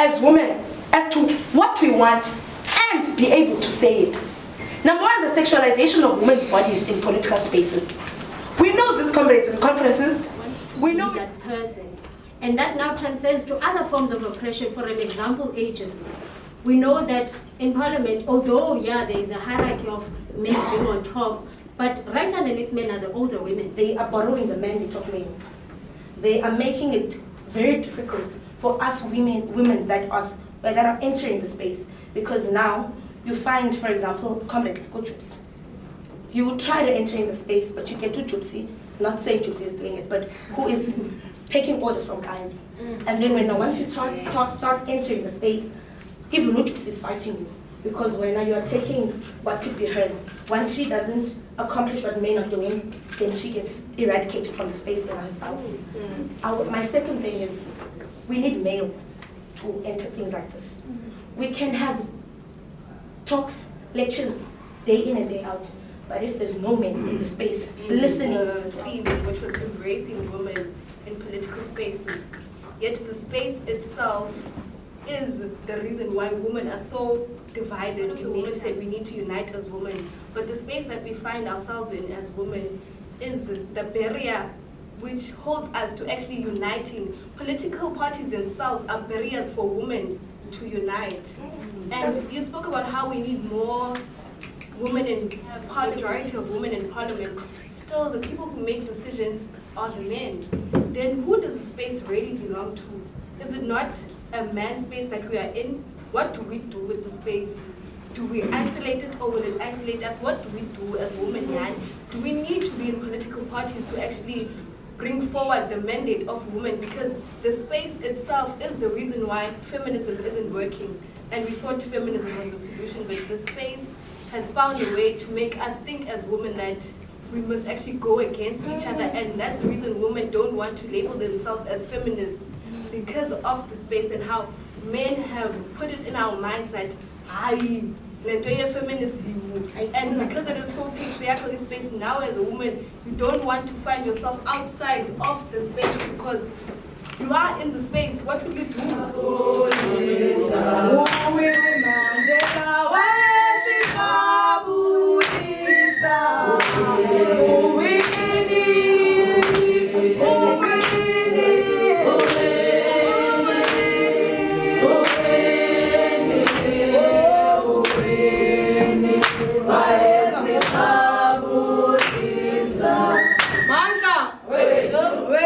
as women as to what we want and be able to say it. Number one, the sexualization of women's bodies in political spaces. We know this, comrades, in conferences. We know that person. And that now transcends to other forms of oppression. For an example, ageism. We know that in parliament, although, yeah, there is a hierarchy of men being on top, but right underneath men are the older women. They are borrowing the mandate of males. They are making it very difficult for us women that are entering the space, because now you find, for example, comrade like Gypsy. You try to enter in the space, but you get to Gypsy, not saying Gypsy is doing it, but who is taking orders from guys. And then once you start entering the space, even Gypsy is fighting you, because when you are taking what could be hers, once she doesn't accomplish what men are doing, then she gets eradicated from the space in herself. My second thing is, we need males to enter things like this. We can have talks, lectures, day in and day out, but if there's no men in the space listening, theme which was embracing women in political spaces, yet the space itself is the reason why women are so divided. The women say we need to unite as women, but the space that we find ourselves in as women is the barrier which holds us to actually uniting. Political parties themselves are barriers for women to unite. And you spoke about how we need more women in majority of women in parliament. Still, the people who make decisions are the men. Then who does the space really belong to? Is it not a man space that we are in? What do we do with the space? Do we isolate it, or will it isolate us? What do we do as women, Yan? Do we need to be in political parties to actually bring forward the mandate of women? Because the space itself is the reason why feminism isn't working. And we thought feminism was the solution, but the space has found a way to make us think as women that we must actually go against each other, and that's the reason women don't want to label themselves as feminists, because of the space and how men have put it in our minds that feminism, and because it is so patriarchal in space now as a woman, you don't want to find yourself outside of the space because you are in the space. What will you do?